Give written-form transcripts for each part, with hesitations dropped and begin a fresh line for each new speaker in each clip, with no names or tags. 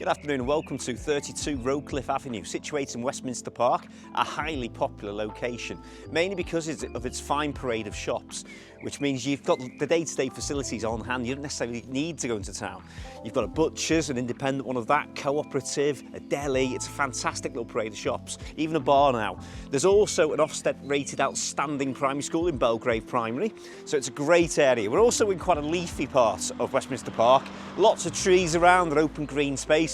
Good afternoon and welcome to 32 Rowcliffe Avenue, situated in Westminster Park, a highly popular location, mainly because of its fine parade of shops, which means you've got the day-to-day facilities on hand. You don't necessarily need to go into town. You've got a butcher's, an independent one of that, cooperative, a deli. It's a fantastic little parade of shops, even a bar now. There's also an Ofsted rated outstanding primary school in Belgrave Primary, so it's a great area. We're also in quite a leafy part of Westminster Park, lots of trees around, and open green spaces.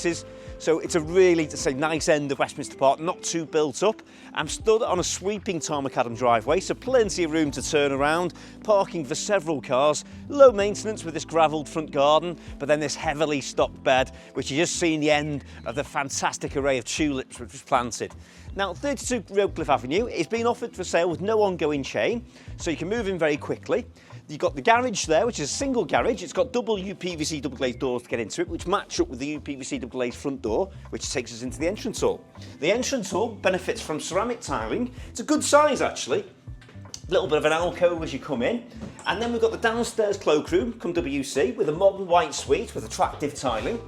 So it's a really, nice end of Westminster Park, not too built up. I'm stood on a sweeping tarmac driveway, so plenty of room to turn around, parking for several cars, low maintenance with this gravelled front garden, but then this heavily stocked bed, which you just see the end of the fantastic array of tulips which was planted. Now, 32 Rowcliffe Avenue is being offered for sale with no ongoing chain, so you can move in very quickly. You've got the garage there, which is a single garage. It's got double UPVC double glazed doors to get into it, which match up with the UPVC double glazed front door, which takes us into the entrance hall. The entrance hall benefits from ceramic tiling. It's a good size, actually. A little bit of an alcove as you come in. And then we've got the downstairs cloakroom, come WC, with a modern white suite with attractive tiling.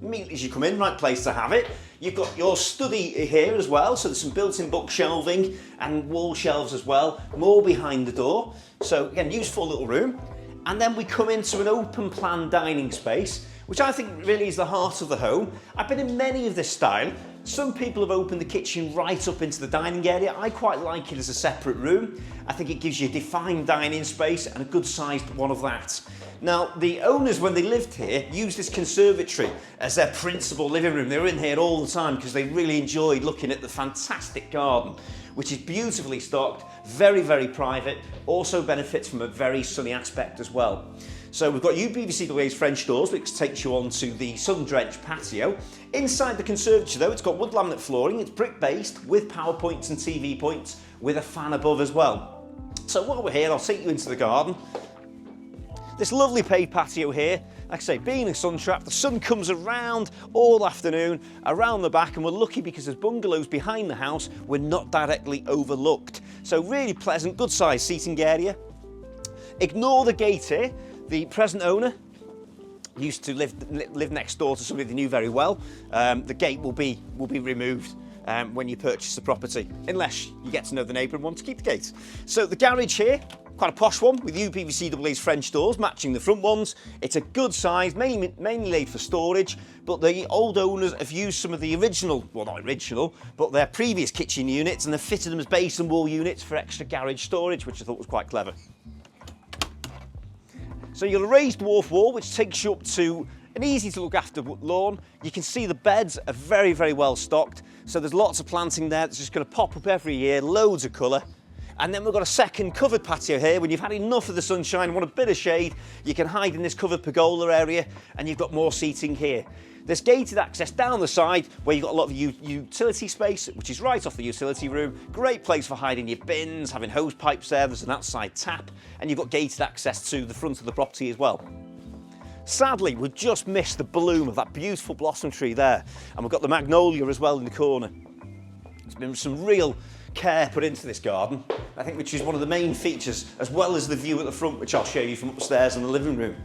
Immediately as you come in, right place to have it. You've got your study here as well, so there's some built-in book shelving and wall shelves as well, more behind the door. So again, useful little room. And then we come into an open plan dining space, which I think really is the heart of the home. I've been in many of this style. Some people have opened the kitchen right up into the dining area. I quite like it as a separate room. I think it gives you a defined dining space and a good sized one of that. Now, the owners, when they lived here, used this conservatory as their principal living room. They were in here all the time because they really enjoyed looking at the fantastic garden, which is beautifully stocked, very, very private, also benefits from a very sunny aspect as well. So we've got UPVC glazed French doors, which takes you onto the sun-drenched patio. Inside the conservatory though, it's got wood laminate flooring, it's brick-based with power points and TV points with a fan above as well. So while we're here, I'll take you into the garden. This lovely paved patio here, like I say, being a sun trap, the sun comes around all afternoon, around the back, and we're lucky because there's bungalows behind the house, we're not directly overlooked. So really pleasant, good sized seating area. Ignore the gate here. The present owner used to live next door to somebody they knew very well. The gate will be removed when you purchase the property, unless you get to know the neighbour and want to keep the gate. So the garage here, quite a posh one with UPVC double glazed French doors matching the front ones. It's a good size, mainly laid for storage, but the old owners have used some of the original, well not original, but their previous kitchen units, and they've fitted them as base and wall units for extra garage storage, which I thought was quite clever. So you've got a raised dwarf wall, which takes you up to an easy to look after lawn. You can see the beds are very, very well stocked. So there's lots of planting there that's just going to pop up every year, loads of colour. And then we've got a second covered patio here. When you've had enough of the sunshine, want a bit of shade, you can hide in this covered pergola area, and you've got more seating here. There's gated access down the side where you've got a lot of utility space, which is right off the utility room. Great place for hiding your bins, having hose pipes there. There's an outside tap, and you've got gated access to the front of the property as well. Sadly, we've just missed the bloom of that beautiful blossom tree there, and we've got the magnolia as well in the corner. There's been some real care put into this garden, I think, which is one of the main features, as well as the view at the front, which I'll show you from upstairs in the living room.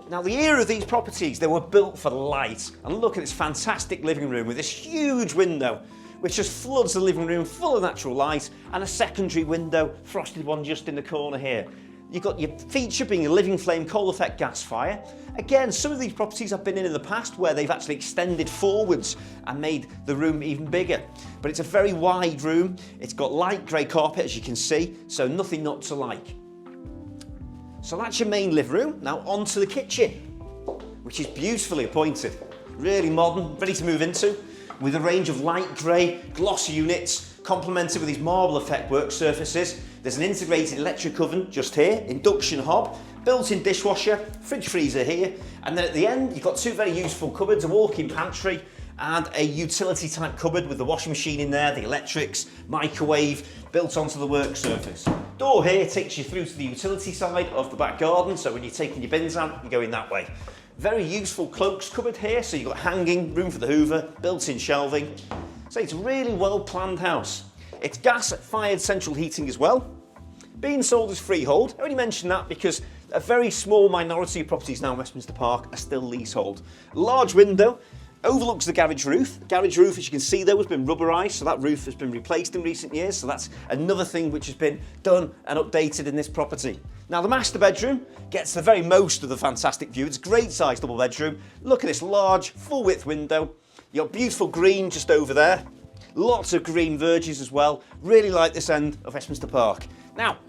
Now, the era of these properties, they were built for light, and look at this fantastic living room with this huge window which just floods the living room full of natural light, and a secondary window, frosted one just in the corner here. You've got your feature being a living flame coal effect gas fire. Again, some of these properties I've been in the past where they've actually extended forwards and made the room even bigger. But it's a very wide room. It's got light grey carpet, as you can see, so nothing not to like. So that's your main living room. Now onto the kitchen, which is beautifully appointed. Really modern, ready to move into, with a range of light grey gloss units, complemented with these marble effect work surfaces. There's an integrated electric oven just here, induction hob, built-in dishwasher, fridge freezer here, and then at the end you've got two very useful cupboards, a walk-in pantry and a utility type cupboard with the washing machine in there, the electrics, microwave built onto the work surface. Door here takes you through to the utility side of the back garden, so when you're taking your bins out, you go in that way. Very useful cloaks cupboard here, so you've got hanging, room for the hoover, built-in shelving. So it's a really well planned house. It's gas-fired central heating as well. Being sold as freehold. I only mention that because a very small minority of properties now in Westminster Park are still leasehold. Large window, overlooks the garage roof. Garage roof, as you can see there, has been rubberised, so that roof has been replaced in recent years, so that's another thing which has been done and updated in this property. Now the master bedroom gets the very most of the fantastic view. It's a great sized double bedroom. Look at this large, full width window. You've got beautiful green just over there. Lots of green verges as well. Really like this end of Westminster Park. Now,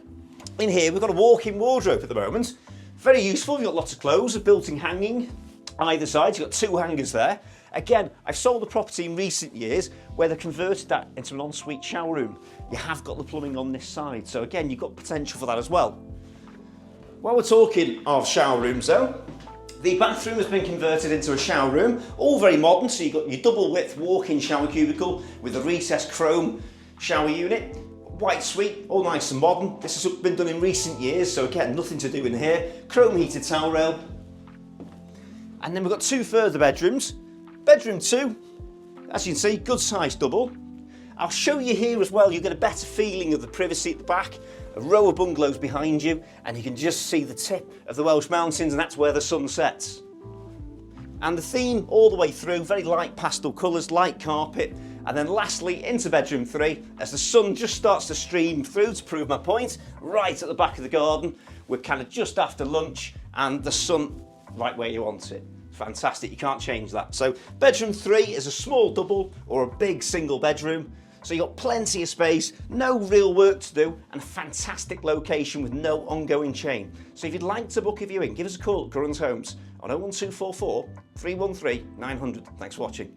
in here we've got a walk-in wardrobe at the moment. Very useful, you've got lots of clothes, a built-in hanging either side. You've got 2 hangers there. Again, I've sold the property in recent years where they converted that into an ensuite shower room. You have got the plumbing on this side, so again, you've got potential for that as well. While we're talking of shower rooms though, the bathroom has been converted into a shower room, all very modern, so you've got your double width walk-in shower cubicle with a recessed chrome shower unit. White suite, all nice and modern. This has been done in recent years, so again, nothing to do in here. Chrome heated towel rail. And then we've got 2 further bedrooms. Bedroom 2, as you can see, good sized double. I'll show you here as well, you get a better feeling of the privacy at the back. A row of bungalows behind you, and you can just see the tip of the Welsh Mountains, and that's where the sun sets. And the theme all the way through, very light pastel colours, light carpet. And then lastly, into bedroom 3, as the sun just starts to stream through, to prove my point, right at the back of the garden. We're kind of just after lunch, and the sun right where you want it. Fantastic, you can't change that. So bedroom 3 is a small double or a big single bedroom. So you've got plenty of space, no real work to do, and a fantastic location with no ongoing chain. So if you'd like to book a viewing, give us a call at Currans Homes on 01244 313 900. Thanks for watching.